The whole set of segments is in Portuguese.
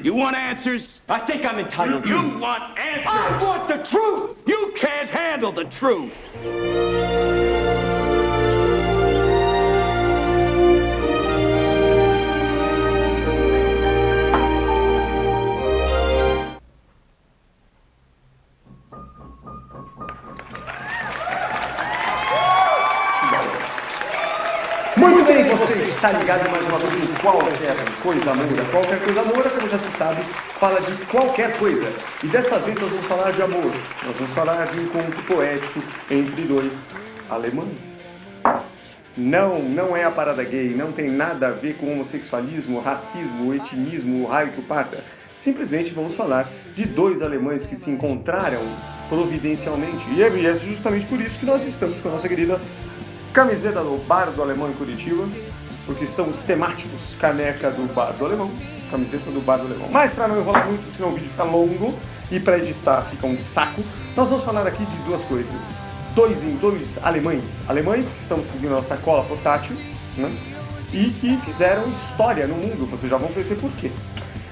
You want answers? I think I'm entitled to. You want answers? I want the truth! You can't handle the truth! Muito bem, você está ligado mais uma vez em Qualquer Coisa Moura. Qualquer Coisa Moura, como já se sabe, fala de qualquer coisa. E dessa vez nós vamos falar de amor. Nós vamos falar de um encontro poético entre dois alemães. Não é a parada gay, não tem nada a ver com homossexualismo, racismo, etinismo, o raio que o parta. Simplesmente vamos falar de dois alemães que se encontraram providencialmente. E é justamente por isso que nós estamos com a nossa querida camiseta do Bar do Alemão em Curitiba, porque estamos temáticos, caneca do Bar do Alemão, camiseta do Bar do Alemão. Mas para não enrolar muito, porque senão o vídeo fica longo e para editar fica um saco, nós vamos falar aqui de duas coisas. Dois alemães que estamos com a nossa cola portátil, né? E que fizeram história no mundo, vocês já vão conhecer por quê.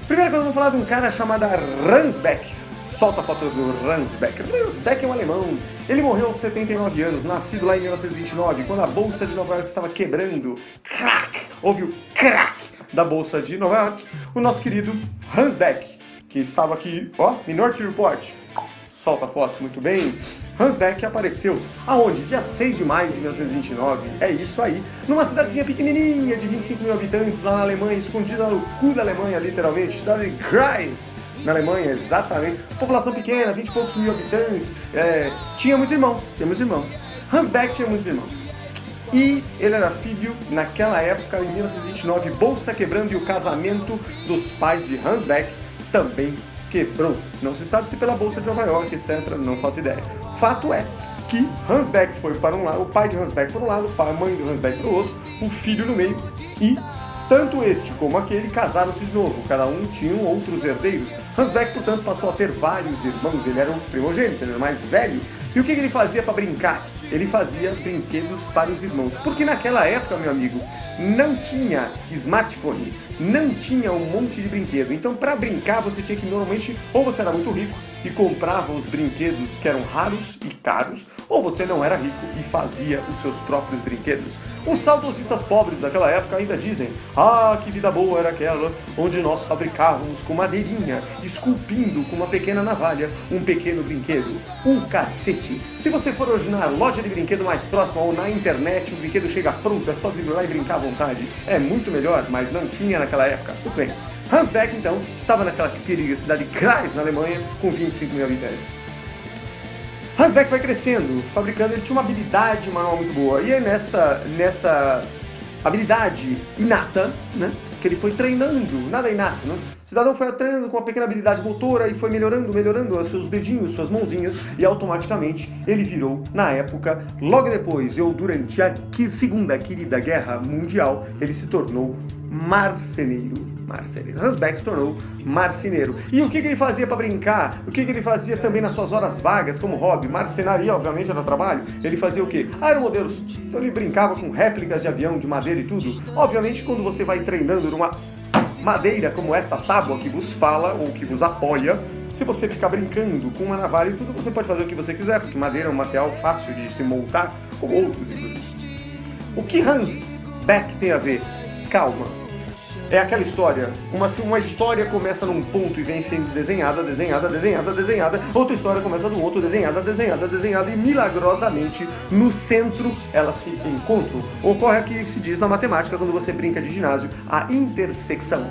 Primeiro que nós vamos falar de um cara chamado Ransbeck. Solta a foto do Ransbeck. Ransbeck é um alemão. Ele morreu aos 79 anos, nascido lá em 1929, quando a Bolsa de Nova York estava quebrando. Crack! Houve o crack da Bolsa de Nova York. O nosso querido Ransbeck, que estava aqui, ó, Minority Report. Solta a foto, muito bem. Ransbeck apareceu aonde? Dia 6 de maio de 1929. É isso aí. Numa cidadezinha pequenininha de 25 mil habitantes lá na Alemanha, escondida no cu da Alemanha, literalmente. Cidade de Kreis, na Alemanha, exatamente. População pequena, 20 e poucos mil habitantes. Tínhamos irmãos. Ransbeck tinha muitos irmãos. E ele era filho, naquela época, em 1929, Bolsa quebrando e o casamento dos pais de Ransbeck também quebrou. Não se sabe se pela Bolsa de Nova York, etc. Não faço ideia. Fato é que Ransbeck foi para um lado, o pai de Ransbeck para um lado, a mãe de Ransbeck para o outro, o filho no meio, e tanto este como aquele casaram-se de novo. Cada um tinha outros herdeiros. Ransbeck, portanto, passou a ter vários irmãos. Ele era o primogênito, ele era mais velho. E o que ele fazia para brincar? Ele fazia brinquedos para os irmãos. Porque naquela época, meu amigo, não tinha smartphone, não tinha um monte de brinquedo. Então, para brincar, você tinha que normalmente, ou você era muito rico e comprava os brinquedos que eram raros e caros, ou você não era rico e fazia os seus próprios brinquedos. Os saudosistas pobres daquela época ainda dizem: ah, que vida boa era aquela onde nós fabricávamos com madeirinha, esculpindo com uma pequena navalha um pequeno brinquedo, um cacete. Se você for hoje na loja de brinquedo mais próxima ou na internet, o brinquedo chega pronto, é só desembrulhar e brincar à vontade. É muito melhor, mas não tinha naquela época. Muito bem. Ransbeck, então, estava naquela querida cidade de Kreis, na Alemanha, com 25 mil habitantes. Ransbeck vai crescendo, fabricando, ele tinha uma habilidade manual muito boa. E é nessa habilidade inata, né, que ele foi treinando, nada inato, né? O cidadão foi treinando com uma pequena habilidade motora e foi melhorando os seus dedinhos, suas mãozinhas, e automaticamente ele virou, na época, logo depois, durante a Segunda Querida Guerra Mundial, ele se tornou marceneiro. Ransbeck se tornou marceneiro. E o que ele fazia para brincar? O que ele fazia também nas suas horas vagas, como hobby? Marcenaria, obviamente, era trabalho. Ele fazia o quê? Aeromodelos. Então ele brincava com réplicas de avião, de madeira e tudo. Obviamente, quando você vai treinando numa madeira como essa tábua que vos fala ou que vos apoia, se você ficar brincando com uma navalha e tudo, você pode fazer o que você quiser, porque madeira é um material fácil de se montar, como outros, inclusive. O que Ransbeck tem a ver? Calma. É aquela história, uma história começa num ponto e vem sendo desenhada, outra história começa no outro, desenhada, e milagrosamente, no centro, elas se encontram. Ocorre o que se diz na matemática, quando você brinca de ginásio, a intersecção.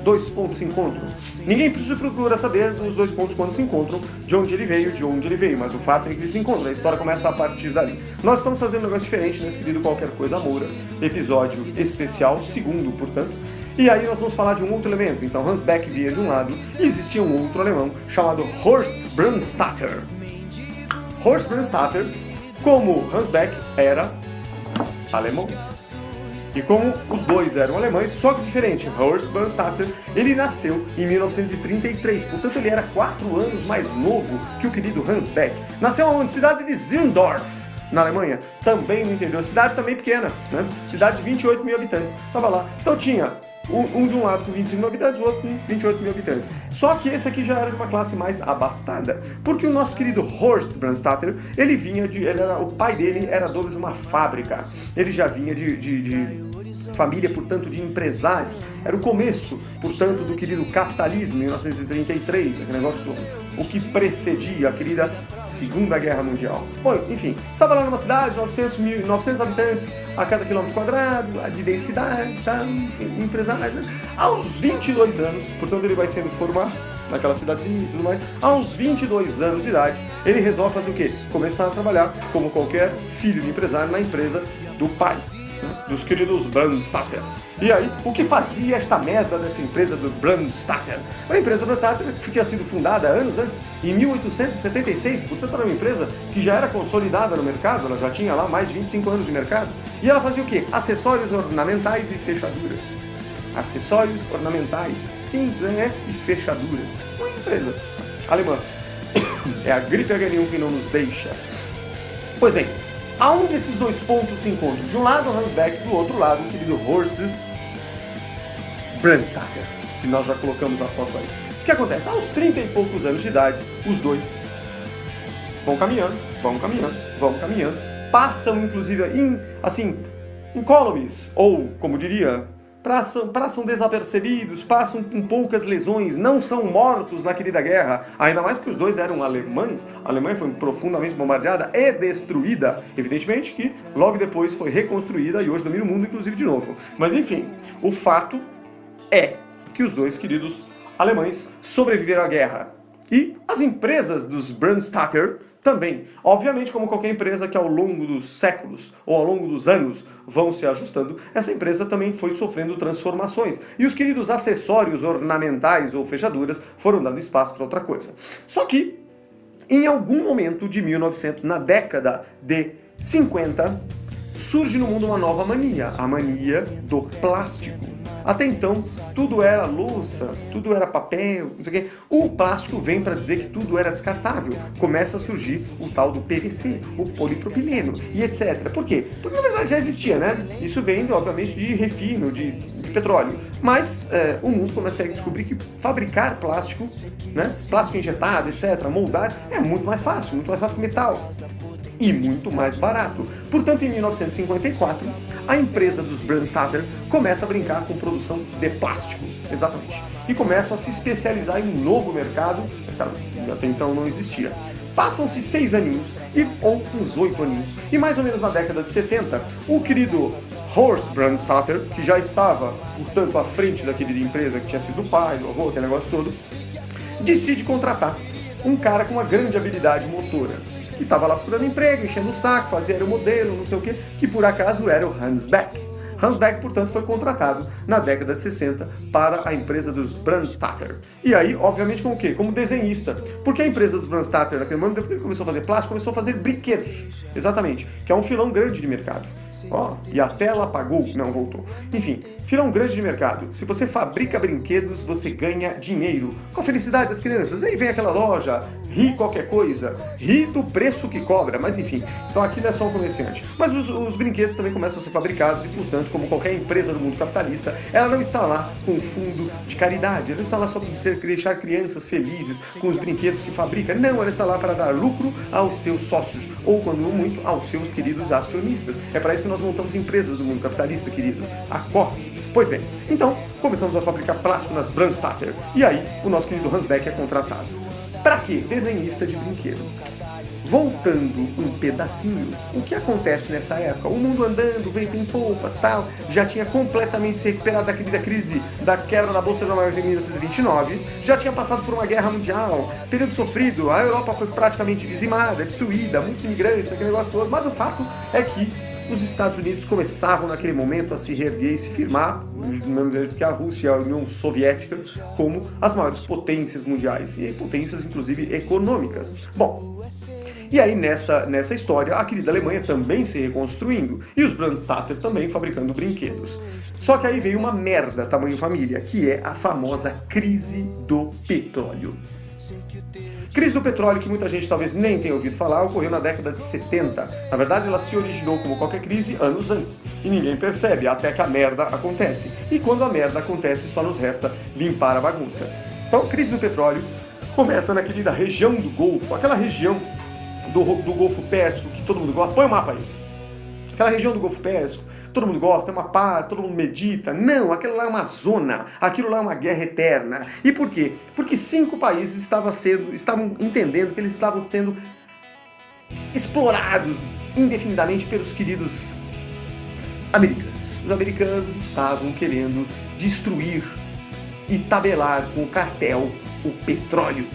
Dois pontos se encontram. Ninguém procura saber dos dois pontos quando se encontram, de onde ele veio, mas o fato é que eles se encontram, a história começa a partir dali. Nós estamos fazendo um negócio diferente nesse querido Qualquer Coisa Moura, episódio especial, segundo, portanto, e aí nós vamos falar de um outro elemento. Então Ransbeck via de um lado, e existia um outro alemão chamado Horst Brandstatter. Horst Brandstatter, como Ransbeck, era alemão. E como os dois eram alemães, só que diferente, Horst Brandstatter, ele nasceu em 1933, portanto ele era 4 anos mais novo que o querido Ransbeck. Nasceu onde? Cidade de Zirndorf, na Alemanha, também no interior, cidade também pequena, né? Cidade de 28 mil habitantes, estava lá. Então tinha Um de um lado com 25 mil habitantes, o outro com 28 mil habitantes. Só que esse aqui já era de uma classe mais abastada, porque o nosso querido Horst Brandstatter, o pai dele era dono de uma fábrica. Ele já vinha de família, portanto, de empresários. Era o começo, portanto, do querido capitalismo, em 1933, aquele negócio todo. O que precedia a querida Segunda Guerra Mundial. Bom, enfim, estava lá numa cidade de 900 habitantes a cada quilômetro quadrado, de densidade, tá? Enfim, empresário, né? Aos 22 anos, portanto ele vai sendo formado naquela cidadezinha e tudo mais, aos 22 anos de idade, ele resolve fazer o quê? Começar a trabalhar, como qualquer filho de empresário, na empresa do pai, dos queridos Brandstatter. E aí, o que fazia esta merda dessa empresa do Brandstatter? A empresa do Brandstatter tinha sido fundada anos antes, em 1876, portanto era uma empresa que já era consolidada no mercado, ela já tinha lá mais de 25 anos de mercado. E ela fazia o quê? Acessórios ornamentais e fechaduras. Acessórios ornamentais, simples, né? E fechaduras. Uma empresa alemã. É a gripe H1 que não nos deixa. Pois bem, aonde esses dois pontos se encontram? De um lado Hans Beck, do outro lado o querido Horst Brandstatter, que nós já colocamos a foto aí. O que acontece? Aos 30 e poucos anos de idade, os dois vão caminhando, passam inclusive incólumes, ou como diria, passam desapercebidos, passam com poucas lesões, não são mortos na querida guerra, ainda mais que os dois eram alemães. A Alemanha foi profundamente bombardeada e destruída, evidentemente que logo depois foi reconstruída e hoje domina o mundo, inclusive, de novo. Mas enfim, o fato é que os dois queridos alemães sobreviveram à guerra. E as empresas dos Brandstatter também. Obviamente, como qualquer empresa que ao longo dos séculos ou ao longo dos anos vão se ajustando, essa empresa também foi sofrendo transformações. E os queridos acessórios ornamentais ou fechaduras foram dando espaço para outra coisa. Só que, em algum momento de 1900, na década de 50, surge no mundo uma nova mania, a mania do plástico. Até então, tudo era louça, tudo era papel, não sei o quê. O plástico vem para dizer que tudo era descartável. Começa a surgir o tal do PVC, o polipropileno e etc. Por quê? Porque na verdade já existia, né? Isso vem, obviamente, de refino, de petróleo. Mas o mundo começa a descobrir que fabricar plástico, né? Plástico injetado, etc., moldar, é muito mais fácil que metal. E muito mais barato. Portanto, em 1954, a empresa dos Brandstatter começa a brincar com produção de plástico, exatamente. E começa a se especializar em um novo mercado que até então não existia. Passam-se 6 aninhos, ou uns 8 aninhos, e mais ou menos na década de 70, o querido Horst Brandstatter, que já estava, portanto, à frente daquele empresa que tinha sido do pai, do avô, aquele negócio todo, decide contratar um cara com uma grande habilidade motora, que estava lá procurando emprego, enchendo o saco, fazia aeromodelo, não sei o quê, que por acaso era o Hans Beck. Hans Beck, portanto, foi contratado na década de 60 para a empresa dos Brandstatter. E aí, obviamente, como o quê? Como desenhista. Porque a empresa dos Brandstatter, naquele momento, depois que ele começou a fazer plástico, começou a fazer brinquedos. Exatamente. Que é um filão grande de mercado. Ó, e a tela apagou. Não, voltou. Enfim, filão grande de mercado. Se você fabrica brinquedos, você ganha dinheiro. Com a felicidade das crianças. Aí vem aquela loja, ri qualquer coisa, ri do preço que cobra. Mas enfim, então aqui não é só um comerciante. Mas os brinquedos também começam a ser fabricados e, portanto, como qualquer empresa do mundo capitalista, ela não está lá com um fundo de caridade. Ela não está lá só para deixar crianças felizes com os brinquedos que fabrica. Não, ela está lá para dar lucro aos seus sócios. Ou, quando muito, aos seus queridos acionistas. É para isso que nós montamos empresas do mundo capitalista, querido. Acorde. Pois bem, então começamos a fabricar plástico nas Brandstatter. E aí o nosso querido Hans Beck é contratado. Para quê? Desenhista de brinquedo. Voltando um pedacinho, o que acontece nessa época? O mundo andando, vento em polpa, tal, já tinha completamente se recuperado da crise da quebra da Bolsa de Nova York em 1929, já tinha passado por uma guerra mundial, período sofrido, a Europa foi praticamente dizimada, destruída, muitos imigrantes, aquele negócio todo, mas o fato é que os Estados Unidos começavam naquele momento a se reerguer e se firmar, do mesmo jeito que a Rússia e a União Soviética, como as maiores potências mundiais, e potências inclusive econômicas. Bom, e aí nessa história a querida Alemanha também se reconstruindo, e os Brandstatter também fabricando brinquedos. Só que aí veio uma merda tamanho família, que é a famosa crise do petróleo. Crise do petróleo, que muita gente talvez nem tenha ouvido falar, ocorreu na década de 70. Na verdade, ela se originou como qualquer crise anos antes. E ninguém percebe, até que a merda acontece. E quando a merda acontece, só nos resta limpar a bagunça. Então, a crise do petróleo começa na querida região do Golfo, aquela região do Golfo Pérsico que todo mundo gosta. Põe o mapa aí. Aquela região do Golfo Pérsico, todo mundo gosta, é uma paz, todo mundo medita. Não, aquilo lá é uma zona, aquilo lá é uma guerra eterna. E por quê? Porque 5 países estavam entendendo que eles estavam sendo explorados indefinidamente pelos queridos americanos. Os americanos estavam querendo destruir e tabelar com o cartel o petróleo,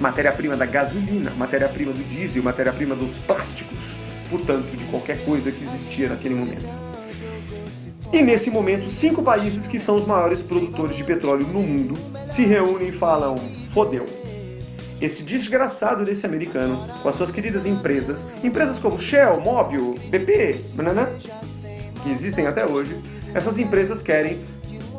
matéria-prima da gasolina, matéria-prima do diesel, matéria-prima dos plásticos, portanto, de qualquer coisa que existia naquele momento. E nesse momento, 5 países que são os maiores produtores de petróleo no mundo se reúnem e falam, fodeu. Esse desgraçado desse americano, com as suas queridas empresas como Shell, Mobil, BP, que existem até hoje, essas empresas querem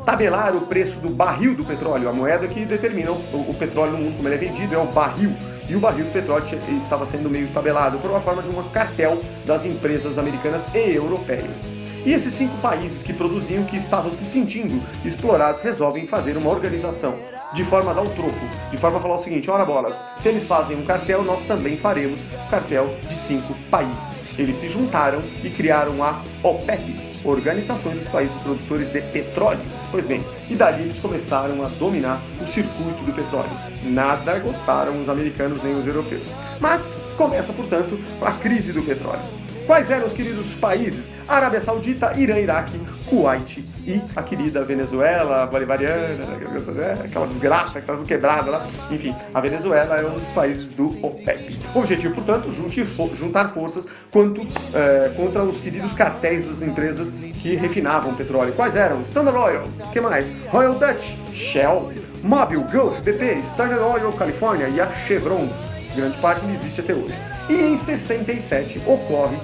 tabelar o preço do barril do petróleo, a moeda que determina o petróleo no mundo, como ele é vendido, é o barril. E o barril do petróleo estava sendo meio tabelado por uma forma de um cartel das empresas americanas e europeias. E esses 5 países que produziam, que estavam se sentindo explorados, resolvem fazer uma organização de forma a dar o troco, de forma a falar o seguinte, ora bolas, se eles fazem um cartel, nós também faremos um cartel de 5 países. Eles se juntaram e criaram a OPEP, Organização dos Países Produtores de Petróleo. Pois bem, e dali eles começaram a dominar o circuito do petróleo. Nada gostaram os americanos nem os europeus. Mas começa, portanto, a crise do petróleo. Quais eram os queridos países? Arábia Saudita, Irã, Iraque, Kuwait e a querida Venezuela, bolivariana, aquela desgraça que está quebrada lá. Enfim, a Venezuela é um dos países do OPEP. O objetivo, portanto, juntar forças contra os queridos cartéis das empresas que refinavam petróleo. Quais eram? Standard Oil, o que mais? Royal Dutch, Shell, Mobil, Gulf, BP, Standard Oil, California e a Chevron. Grande parte não existe até hoje. E em 67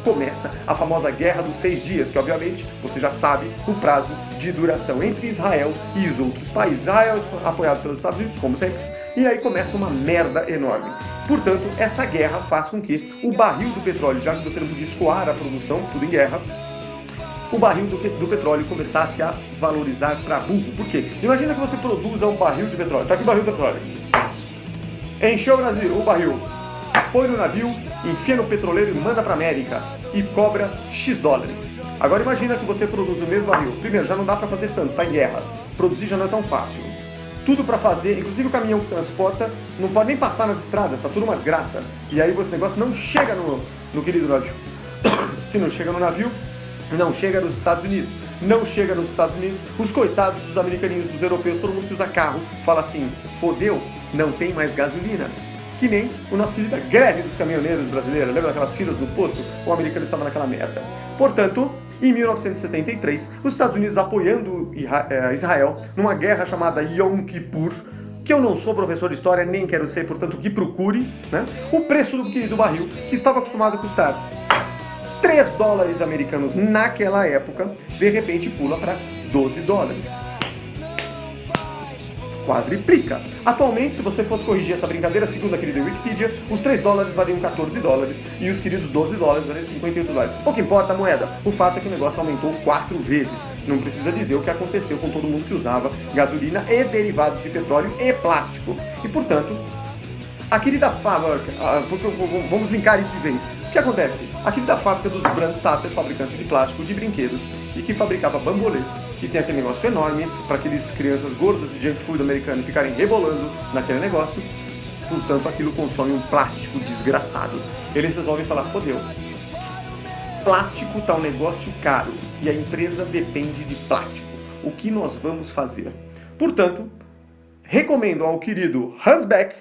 começa a famosa Guerra dos 6 Dias, que obviamente você já sabe o prazo de duração entre Israel e os outros países. Israel apoiado pelos Estados Unidos, como sempre, e aí começa uma merda enorme. Portanto, essa guerra faz com que o barril do petróleo, já que você não podia escoar a produção, tudo em guerra, o barril do petróleo começasse a valorizar para burro. Por quê? Imagina que você produza um barril de petróleo. Tá aqui o barril de petróleo. Encheu o barril. Põe no navio, enfia no petroleiro e manda para América e cobra X dólares. Agora imagina que você produz o mesmo barril. Primeiro, já não dá para fazer tanto, tá em guerra. Produzir já não é tão fácil. Tudo para fazer, inclusive o caminhão que transporta, não pode nem passar nas estradas, tá tudo uma desgraça. E aí esse negócio não chega no querido navio. Se não chega no navio, não chega nos Estados Unidos. Não chega nos Estados Unidos, os coitados dos americaninhos, dos europeus, todo mundo que usa carro, fala assim, fodeu, não tem mais gasolina. Que nem o nosso querido greve dos caminhoneiros brasileiros, lembra daquelas filas no posto? O americano estava naquela merda. Portanto, em 1973, os Estados Unidos apoiando Israel numa guerra chamada Yom Kippur, que eu não sou professor de história, nem quero ser, portanto, que procure, né? O preço do querido barril, que estava acostumado a custar 3 dólares americanos naquela época, de repente pula para 12 dólares. Quadriplica. Atualmente, se você fosse corrigir essa brincadeira, segundo a querida Wikipedia, os 3 dólares valiam 14 dólares e os queridos 12 dólares valiam 58 dólares. Pouco importa a moeda, o fato é que o negócio aumentou 4 vezes. Não precisa dizer o que aconteceu com todo mundo que usava gasolina e derivados de petróleo e plástico. E, portanto, a querida fábrica, vamos linkar isso de vez. O que acontece? A querida fábrica dos Brandstatter, fabricante de plástico de brinquedos, e que fabricava bambolês, que tem aquele negócio enorme para aqueles crianças gordas de junk food americano ficarem rebolando naquele negócio, portanto aquilo consome um plástico desgraçado. Eles resolvem falar, fodeu, plástico tá um negócio caro e a empresa depende de plástico. O que nós vamos fazer? Portanto, recomendo ao querido Hans Beck.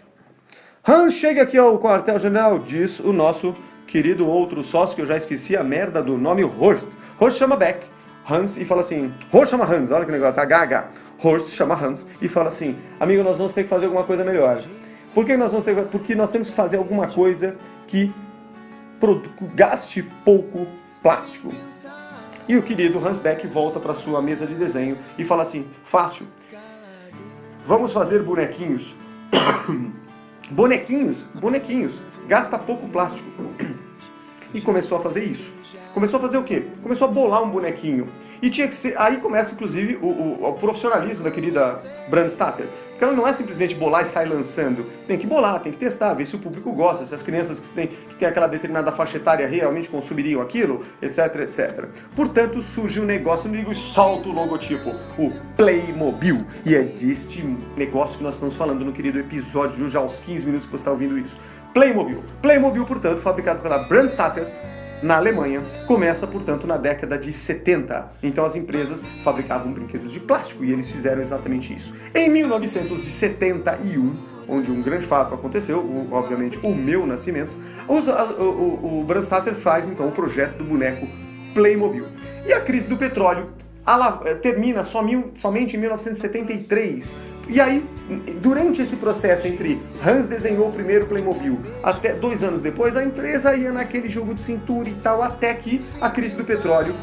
Hans, chega aqui ao quartel-general, diz o nosso querido outro sócio, que eu já esqueci a merda do nome, Horst. Horst chama Beck, Hans, e fala assim, Horst chama Hans, olha que negócio, HH. Horst chama Hans e fala assim, amigo, nós vamos ter que fazer alguma coisa melhor. Porque nós temos que fazer alguma coisa que gaste pouco plástico. E o querido Hans Beck volta para sua mesa de desenho e fala assim, fácil, vamos fazer bonequinhos bonequinhos, gasta pouco plástico. E começou a fazer isso. Começou a fazer o quê? Começou a bolar um bonequinho. E tinha que ser. Aí começa, inclusive, o profissionalismo da querida Brandstatter. Porque ela não é simplesmente bolar e sair lançando. Tem que bolar, tem que testar, ver se o público gosta, se as crianças que têm aquela determinada faixa etária realmente consumiriam aquilo, etc, etc. Portanto, surge um negócio amigo e solta o logotipo, o Playmobil. E é deste negócio que nós estamos falando no querido episódio, já aos 15 minutos que você está ouvindo isso. Playmobil. Playmobil, portanto, fabricado pela Brandstatter, na Alemanha, começa, portanto, na década de 70. Então as empresas fabricavam brinquedos de plástico e eles fizeram exatamente isso. Em 1971, onde um grande fato aconteceu, obviamente o meu nascimento, o Brandstatter faz então o projeto do boneco Playmobil. E a crise do petróleo termina somente em 1973. E aí, durante esse processo entre Hans desenhou o primeiro Playmobil, até 2 anos depois, a empresa ia naquele jogo de cintura e tal, até que a crise do petróleo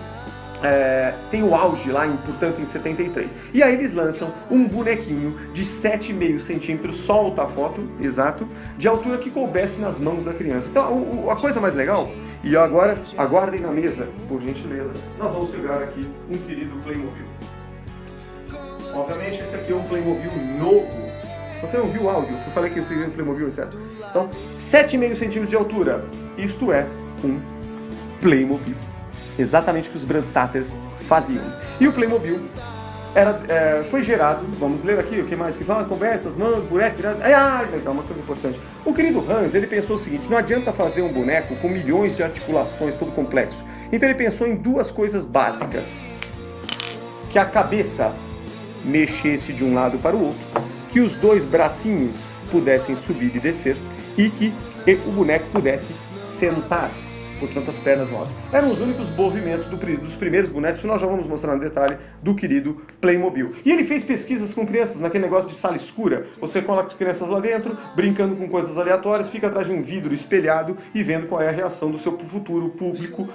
tem o auge lá, portanto, em 73. E aí eles lançam um bonequinho de 7,5 centímetros, solta a foto, exato, de altura que coubesse nas mãos da criança. Então, a coisa mais legal, e agora, aguardem na mesa, por gentileza, nós vamos pegar aqui um querido Playmobil. Obviamente esse aqui é um Playmobil novo. Você ouviu o áudio? Eu falei que eu fui um Playmobil, etc. Então, 7,5 centímetros de altura. Isto é um Playmobil. Exatamente o que os Brandstatters faziam. E o Playmobil foi gerado, vamos ler aqui o que mais que fala, conversas, mãos, boneco, legal, uma coisa importante. O querido Hans, ele pensou o seguinte, não adianta fazer um boneco com milhões de articulações, todo complexo. Então ele pensou em 2 coisas básicas. Que a cabeça mexesse de um lado para o outro, que os 2 bracinhos pudessem subir e descer e que o boneco pudesse sentar, portanto as pernas móveis. Eram os únicos movimentos dos primeiros bonecos que nós já vamos mostrar no detalhe do querido Playmobil. E ele fez pesquisas com crianças naquele negócio de sala escura. Você coloca as crianças lá dentro, brincando com coisas aleatórias, fica atrás de um vidro espelhado e vendo qual é a reação do seu futuro público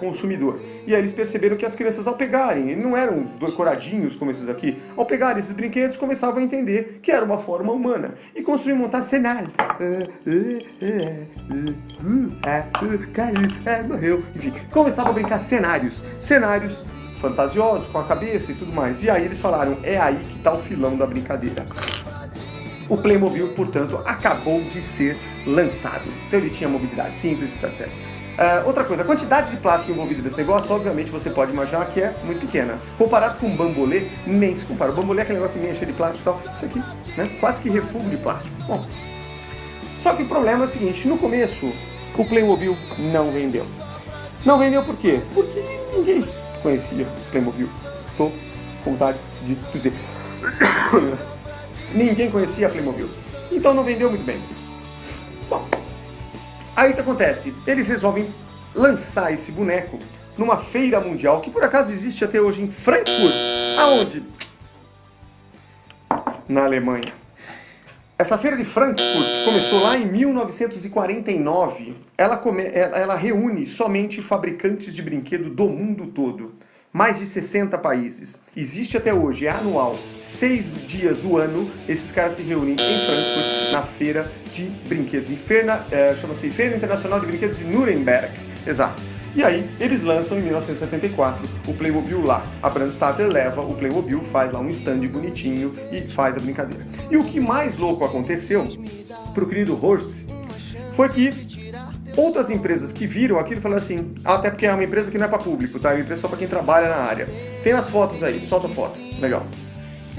consumidor. E aí eles perceberam que as crianças, ao pegarem, não eram decoradinhos como esses aqui, ao pegarem esses brinquedos, começavam a entender que era uma forma humana e construir e montar cenários. Caiu, morreu. Enfim, começavam a brincar cenários fantasiosos, com a cabeça e tudo mais. E aí eles falaram, é aí que está o filão da brincadeira. O Playmobil, portanto, acabou de ser lançado. Então ele tinha mobilidade simples, está certo. Outra coisa, a quantidade de plástico envolvido nesse negócio, obviamente você pode imaginar que é muito pequena. Comparado com um bambolê, nem se compara. O bambolê é aquele negócio meio cheio de plástico e tal. Isso aqui, né? Quase que refúgio de plástico. Bom, só que o problema é o seguinte, no começo o Playmobil não vendeu. Não vendeu por quê? Porque ninguém conhecia Playmobil. Tô com vontade de dizer. Ninguém conhecia Playmobil. Então não vendeu muito bem. Bom, aí o que acontece? Eles resolvem lançar esse boneco numa feira mundial, que por acaso existe até hoje em Frankfurt. Aonde? Na Alemanha. Essa feira de Frankfurt, que começou lá em 1949, ela reúne somente fabricantes de brinquedo do mundo todo. Mais de 60 países. Existe até hoje, é anual. 6 dias do ano, esses caras se reúnem em Frankfurt, na feira de brinquedos. Chama-se Feira Internacional de Brinquedos de Nuremberg. Exato. E aí, eles lançam em 1974 o Playmobil lá. A Brandstatter leva o Playmobil, faz lá um stand bonitinho e faz a brincadeira. E o que mais louco aconteceu pro querido Horst foi que outras empresas que viram aquilo falaram assim, até porque é uma empresa que não é para público, tá? É uma empresa só para quem trabalha na área. Tem as fotos aí, solta a foto. Legal.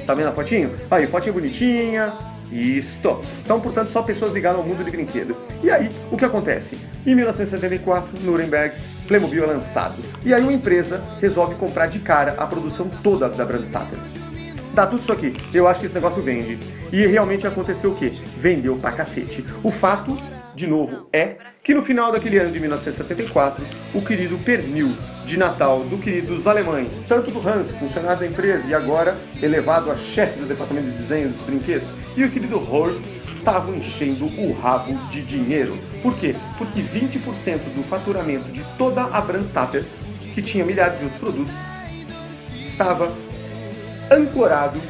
Tá vendo a fotinho? Aí, fotinha bonitinha. Isto. Então, portanto, só pessoas ligadas ao mundo de brinquedo. E aí, o que acontece? Em 1974, Nuremberg, Playmobil é lançado. E aí uma empresa resolve comprar de cara a produção toda da Brandstatter. Dá tudo isso aqui. Eu acho que esse negócio vende. E realmente aconteceu o quê? Vendeu pra cacete. O fato, de novo, é que no final daquele ano de 1974, o querido pernil de Natal dos alemães, tanto do Hans, funcionário da empresa, e agora elevado a chefe do departamento de desenho dos brinquedos, e o querido Horst, estavam enchendo o rabo de dinheiro. Por quê? Porque 20% do faturamento de toda a Brandstatter, que tinha milhares de outros produtos, estava ancorado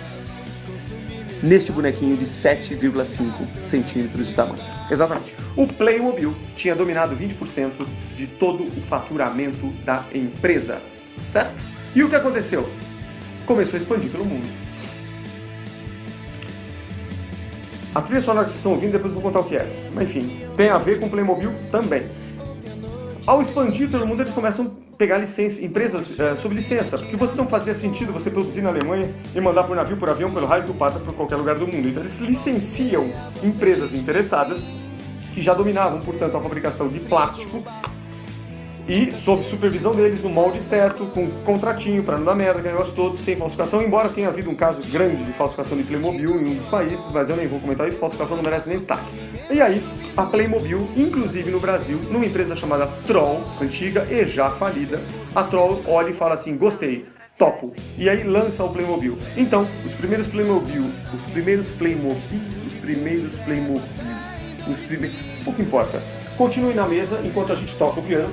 neste bonequinho de 7,5 centímetros de tamanho. Exatamente. O Playmobil tinha dominado 20% de todo o faturamento da empresa, certo? E o que aconteceu? Começou a expandir pelo mundo. A trilha sonora que vocês estão ouvindo, depois eu vou contar o que é. Mas enfim, tem a ver com o Playmobil também. Ao expandir pelo mundo, eles começam a pegar licença, empresas sob licença, porque você não fazia sentido você produzir na Alemanha e mandar por navio, por avião, pelo raio do pata para qualquer lugar do mundo. Então eles licenciam empresas interessadas que já dominavam, portanto, a fabricação de plástico e sob supervisão deles, no molde certo, com contratinho para não dar merda, aquele negócio todo, sem falsificação, embora tenha havido um caso grande de falsificação de Playmobil em um dos países, mas eu nem vou comentar isso, falsificação não merece nem destaque. E aí, a Playmobil, inclusive no Brasil, numa empresa chamada Troll, antiga e já falida, a Troll olha e fala assim, gostei, topo. E aí lança o Playmobil. Então, os primeiros Playmobil, pouco importa. Continue na mesa enquanto a gente toca o piano.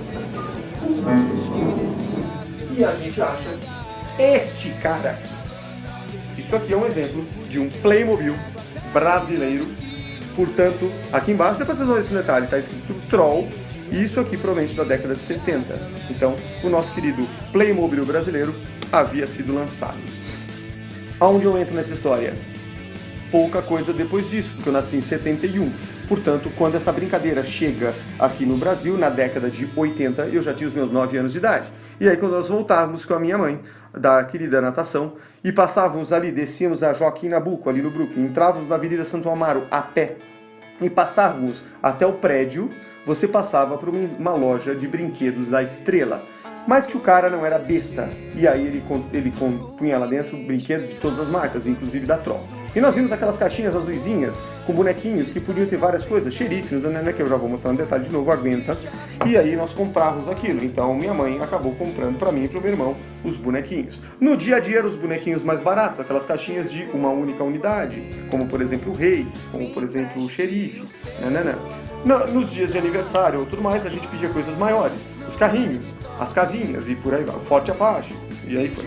E a gente acha este cara aqui. Isso aqui é um exemplo de um Playmobil brasileiro. Portanto, aqui embaixo, depois vocês vão ver esse detalhe, está escrito Troll. E isso aqui provavelmente da década de 70. Então, o nosso querido Playmobil brasileiro havia sido lançado. Aonde eu entro nessa história? Pouca coisa depois disso, porque eu nasci em 71. Portanto, quando essa brincadeira chega aqui no Brasil, na década de 80, eu já tinha os meus 9 anos de idade. E aí, quando nós voltávamos com a minha mãe, da querida natação, e passávamos ali, descíamos a Joaquim Nabuco, ali no Brooklyn, entrávamos na Avenida Santo Amaro a pé, e passávamos até o prédio, você passava por uma loja de brinquedos da Estrela. Mas que o cara não era besta. E aí ele punha lá dentro brinquedos de todas as marcas, inclusive da Troll. E nós vimos aquelas caixinhas azuisinhas com bonequinhos que podiam ter várias coisas. Xerife, que eu já vou mostrar no detalhe de novo, aguenta. E aí nós comprávamos aquilo. Então minha mãe acabou comprando para mim e para o meu irmão os bonequinhos. No dia a dia eram os bonequinhos mais baratos, aquelas caixinhas de uma única unidade. Como por exemplo o rei, como por exemplo o xerife. Nos dias de aniversário ou tudo mais, a gente pedia coisas maiores. Os carrinhos, as casinhas e por aí vai, o Forte Apache, e aí foi.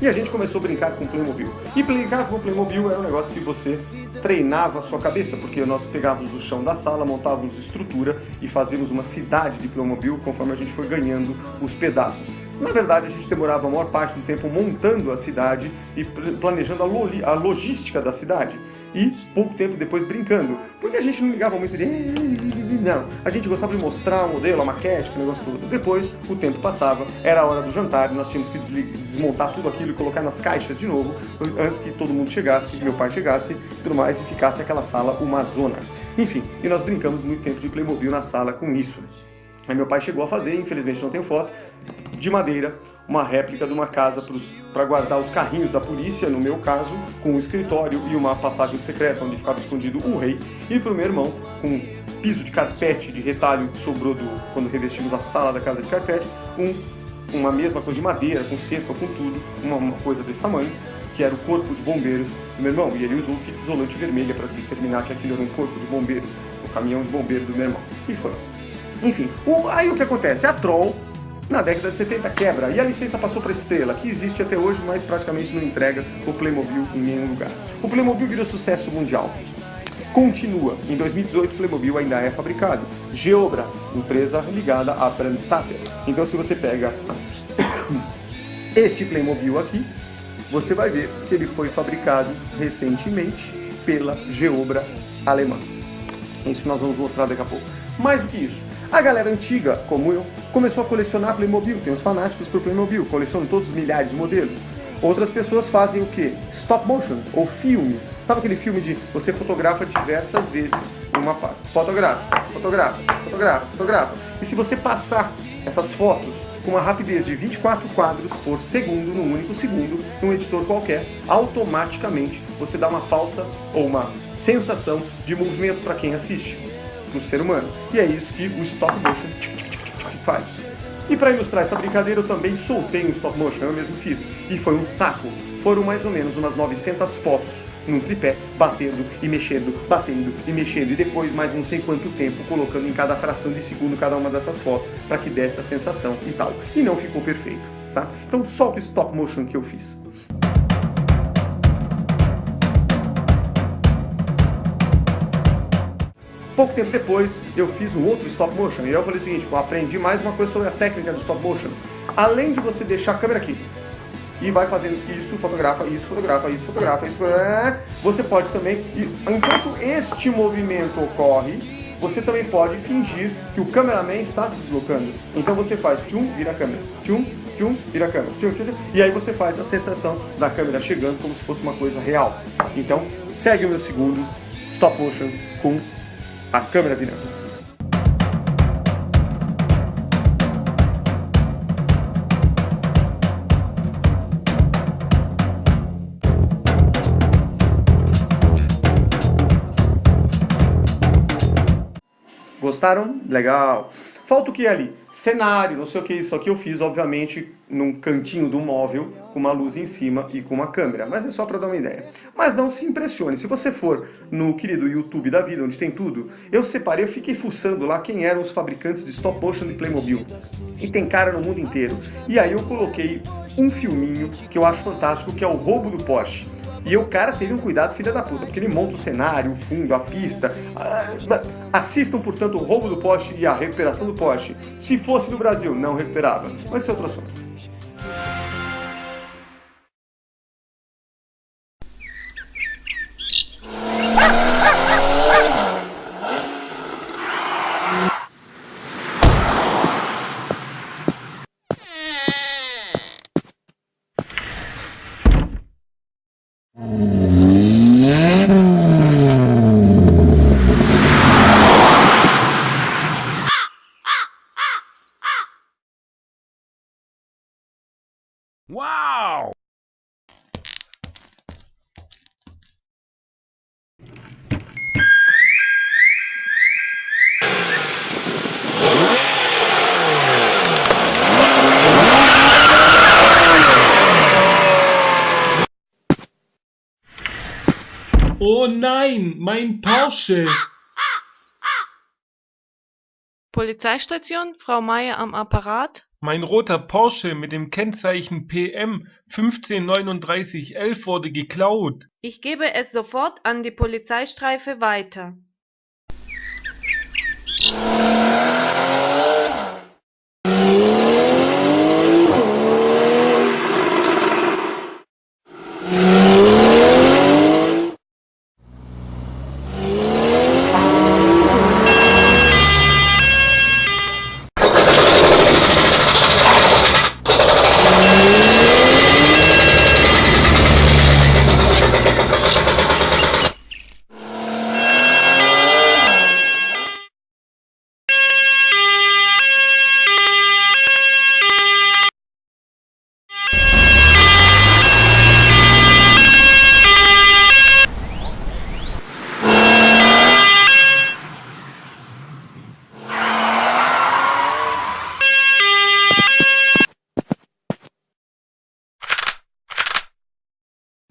E a gente começou a brincar com o Playmobil. E brincar com o Playmobil era um negócio que você treinava a sua cabeça, porque nós pegávamos o chão da sala, montávamos estrutura e fazíamos uma cidade de Playmobil conforme a gente foi ganhando os pedaços. Na verdade, a gente demorava a maior parte do tempo montando a cidade e planejando a logística da cidade. E pouco tempo depois brincando. Porque a gente não ligava muito de... Não, a gente gostava de mostrar o modelo, a maquete, o negócio todo. Depois, o tempo passava, era a hora do jantar, nós tínhamos que desmontar tudo aquilo e colocar nas caixas de novo, antes que todo mundo chegasse, meu pai chegasse e tudo mais, e ficasse aquela sala uma zona. Enfim, e nós brincamos muito tempo de Playmobil na sala com isso. Aí meu pai chegou a fazer, infelizmente não tenho foto, de madeira, uma réplica de uma casa para guardar os carrinhos da polícia, no meu caso, com um escritório e uma passagem secreta onde ficava escondido o rei, e para o meu irmão, com um piso de carpete de retalho que sobrou quando revestimos a sala da casa de carpete, uma mesma coisa de madeira, com cerca, com tudo, uma coisa desse tamanho, que era o corpo de bombeiros do meu irmão, e ele usou fita isolante vermelha para determinar que aquilo era um corpo de bombeiros, o caminhão de bombeiro do meu irmão, e foi. Enfim, aí o que acontece? A Troll, na década de 70, quebra, e a licença passou para a Estrela, que existe até hoje, mas praticamente não entrega o Playmobil em nenhum lugar. O Playmobil virou sucesso mundial. Continua. Em 2018, o Playmobil ainda é fabricado. Geobra, empresa ligada à Brandstatter. Então, se você pega este Playmobil aqui, você vai ver que ele foi fabricado recentemente pela Geobra alemã. É isso que nós vamos mostrar daqui a pouco. Mais do que isso, a galera antiga, como eu, começou a colecionar Playmobil. Tem os fanáticos por Playmobil, colecionam todos os milhares de modelos. Outras pessoas fazem o quê? Stop motion, ou filmes. Sabe aquele filme de você fotografa diversas vezes uma parte? Fotografa. E se você passar essas fotos com uma rapidez de 24 quadros por segundo, num único segundo, num editor qualquer, automaticamente você dá uma falsa ou uma sensação de movimento para quem assiste, para o ser humano. E é isso que o stop motion faz. E para ilustrar essa brincadeira, eu também soltei um stop motion, eu mesmo fiz. E foi um saco. Foram mais ou menos umas 900 fotos num tripé, batendo e mexendo, e depois mais não sei quanto tempo colocando em cada fração de segundo cada uma dessas fotos para que desse a sensação e tal. E não ficou perfeito, tá? Então solta o stop motion que eu fiz. Pouco tempo depois, eu fiz um outro stop motion. E eu falei o seguinte, eu aprendi mais uma coisa sobre a técnica do stop motion. Além de você deixar a câmera aqui, e vai fazendo isso, fotografa, isso, fotografa, isso, fotografa, isso, você pode também, enquanto este movimento ocorre, você também pode fingir que o cameraman está se deslocando. Então você faz tchum, vira a câmera, tchum, tchum, vira a câmera, tchum, tchum, e aí você faz a sensação da câmera chegando como se fosse uma coisa real. Então, segue o meu segundo stop motion com a câmera virando. Gostaram? Legal. Falta o que ali? Cenário, não sei o que, isso aqui eu fiz, obviamente, num cantinho do móvel, com uma luz em cima e com uma câmera, mas é só para dar uma ideia. Mas não se impressione, se você for no querido YouTube da vida, onde tem tudo, eu separei, eu fiquei fuçando lá quem eram os fabricantes de stop motion de Playmobil. E tem cara no mundo inteiro. E aí eu coloquei um filminho que eu acho fantástico, que é o Roubo do Porsche. E o cara teve um cuidado filha da puta, porque ele monta o cenário, o fundo, a pista. Assistam, portanto, o Roubo do Porsche e a recuperação do Porsche. Se fosse no Brasil, não recuperava. Mas esse é outro assunto. Wow! Oh nein, mein Porsche! Polizeistation, Frau Meier am Apparat. Mein roter Porsche mit dem Kennzeichen PM 153911 wurde geklaut. Ich gebe es sofort an die Polizeistreife weiter.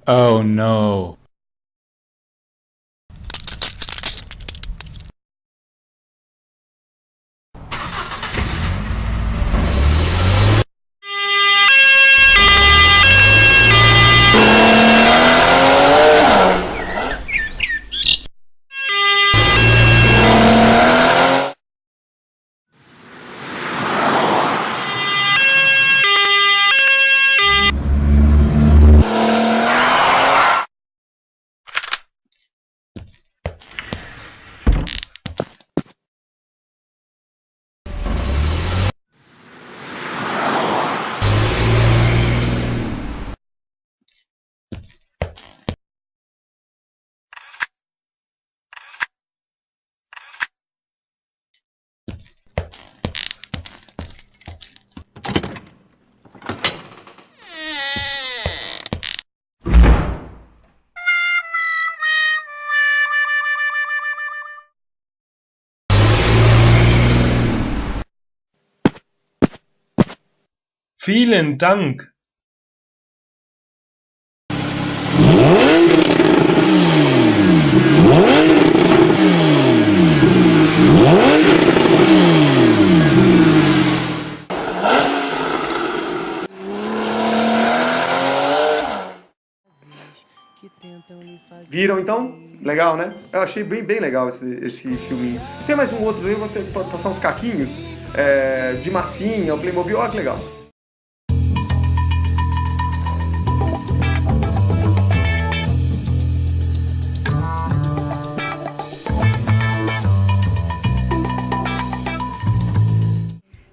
Oh no. Vielen Dank! Viram então? Legal, né? Eu achei bem legal esse filminho. Tem mais um outro, eu vou ter que passar uns caquinhos de massinha, o Playmobil, olha que legal.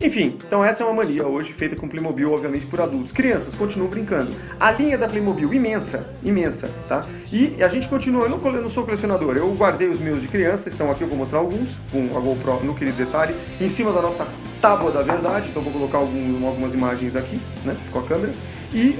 Enfim, então essa é uma mania hoje feita com Playmobil, obviamente, por adultos. Crianças continuam brincando. A linha da Playmobil, imensa, tá? E a gente continua, eu não sou colecionador, eu guardei os meus de criança, estão aqui, eu vou mostrar alguns, com a GoPro no querido detalhe, em cima da nossa tábua da verdade, então vou colocar algumas imagens aqui, né, com a câmera. E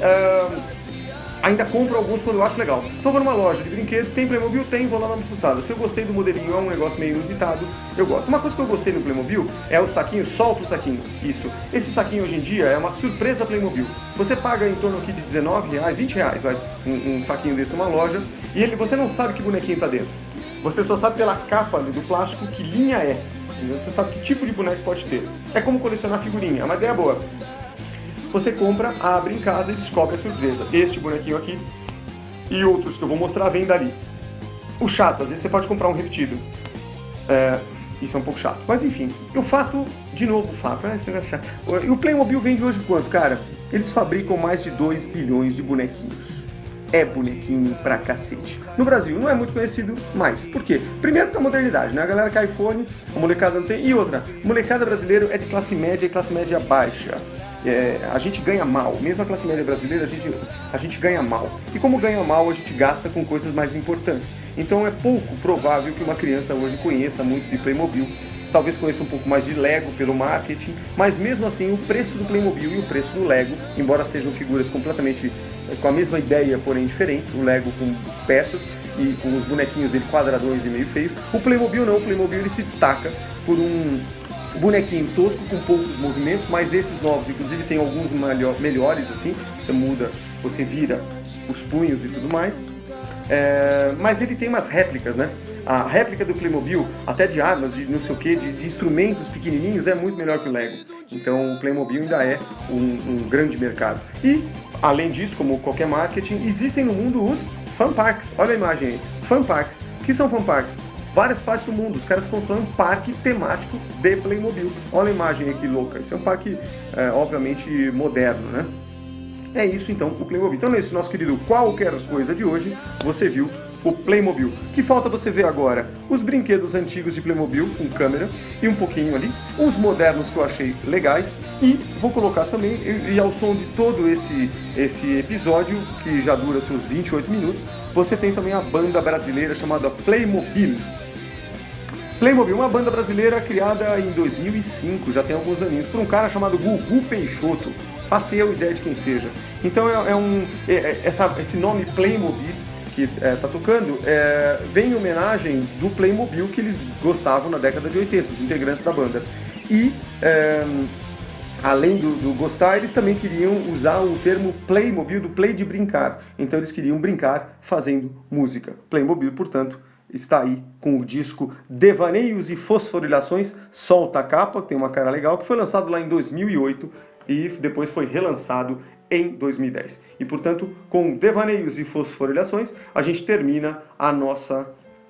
ainda compro alguns quando eu acho legal. Então vou numa loja de brinquedo, tem Playmobil? Tem, vou lá na fuçada. Se eu gostei do modelinho, é um negócio meio inusitado, eu gosto. Uma coisa que eu gostei no Playmobil é o saquinho, solta o saquinho, isso. Esse saquinho hoje em dia é uma surpresa Playmobil. Você paga em torno aqui de R$19, R$20, vai, um saquinho desse numa loja, e você não sabe que bonequinho tá dentro. Você só sabe pela capa do plástico que linha é. Você sabe que tipo de boneco pode ter. É como colecionar figurinha, é uma ideia boa. Você compra, abre em casa e descobre a surpresa. Este bonequinho aqui e outros que eu vou mostrar vêm dali. O chato, às vezes você pode comprar um repetido. Isso é um pouco chato. Mas enfim, o fato, de novo o fato, esse negócio chato. E o Playmobil vende hoje quanto, cara? Eles fabricam mais de 2 bilhões de bonequinhos. É bonequinho pra cacete. No Brasil não é muito conhecido mais. Por quê? Primeiro que a modernidade, né? A galera quer iPhone, a molecada não tem. E outra, a molecada brasileira é de classe média e classe média baixa. A gente ganha mal, mesmo a classe média brasileira, a gente ganha mal. E como ganha mal, a gente gasta com coisas mais importantes. Então é pouco provável que uma criança hoje conheça muito de Playmobil. Talvez conheça um pouco mais de Lego pelo marketing, mas mesmo assim o preço do Playmobil e o preço do Lego, embora sejam figuras completamente com a mesma ideia, porém diferentes, o Lego com peças e com os bonequinhos dele quadradões e meio feios, o Playmobil não, o Playmobil ele se destaca por um bonequinho tosco com poucos movimentos, mas esses novos, inclusive, tem alguns melhores, assim, você muda, você vira os punhos e tudo mais. Mas ele tem umas réplicas, né? A réplica do Playmobil, até de armas, de não sei o que, de instrumentos pequenininhos, é muito melhor que o Lego. Então o Playmobil ainda é um grande mercado. E, além disso, como qualquer marketing, existem no mundo os fan parks. Olha a imagem aí. Fan parks. O que são fan parks? Várias partes do mundo, os caras constroem um parque temático de Playmobil. Olha a imagem aqui louca, esse é um parque, obviamente, moderno, né? É isso então, o Playmobil. Então nesse nosso querido Qualquer Coisa de hoje, você viu o Playmobil. Que falta você ver agora? Os brinquedos antigos de Playmobil, com câmera, e um pouquinho ali. Os modernos que eu achei legais. E vou colocar também, e ao som de todo esse episódio, que já dura seus 28 minutos, você tem também a banda brasileira chamada Playmobil. Playmobil, uma banda brasileira criada em 2005, já tem alguns aninhos, por um cara chamado Gugu Peixoto. Faça eu ideia de quem seja. Então esse nome Playmobil que tá tocando vem em homenagem do Playmobil que eles gostavam na década de 80, os integrantes da banda. E além do gostar, eles também queriam usar o termo Playmobil, do play de brincar. Então eles queriam brincar fazendo música. Playmobil, portanto, está aí com o disco Devaneios e Fosforilações, Solta a Capa, que tem uma cara legal, que foi lançado lá em 2008 e depois foi relançado em 2010. E, portanto, com Devaneios e Fosforilações, a gente termina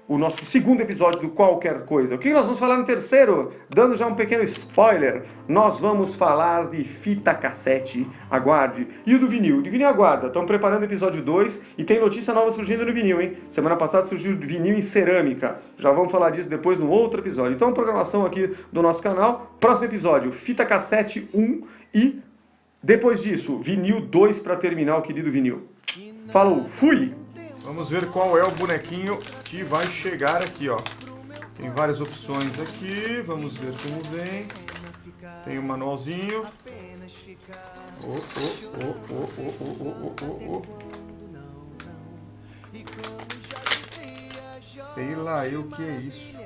o nosso segundo episódio do Qualquer Coisa. O que nós vamos falar no terceiro? Dando já um pequeno spoiler, nós vamos falar de fita cassete, aguarde. E o do vinil? O do vinil aguarda, estamos preparando o episódio 2 e tem notícia nova surgindo no vinil, hein? Semana passada surgiu vinil em cerâmica, já vamos falar disso depois no outro episódio. Então, programação aqui do nosso canal, próximo episódio, fita cassete 1 e depois disso, vinil 2 para terminar o querido vinil. Falou, fui! Vamos ver qual é o bonequinho que vai chegar aqui, ó. Tem várias opções aqui, vamos ver como vem. Tem um manualzinho. Sei lá eu o que é isso.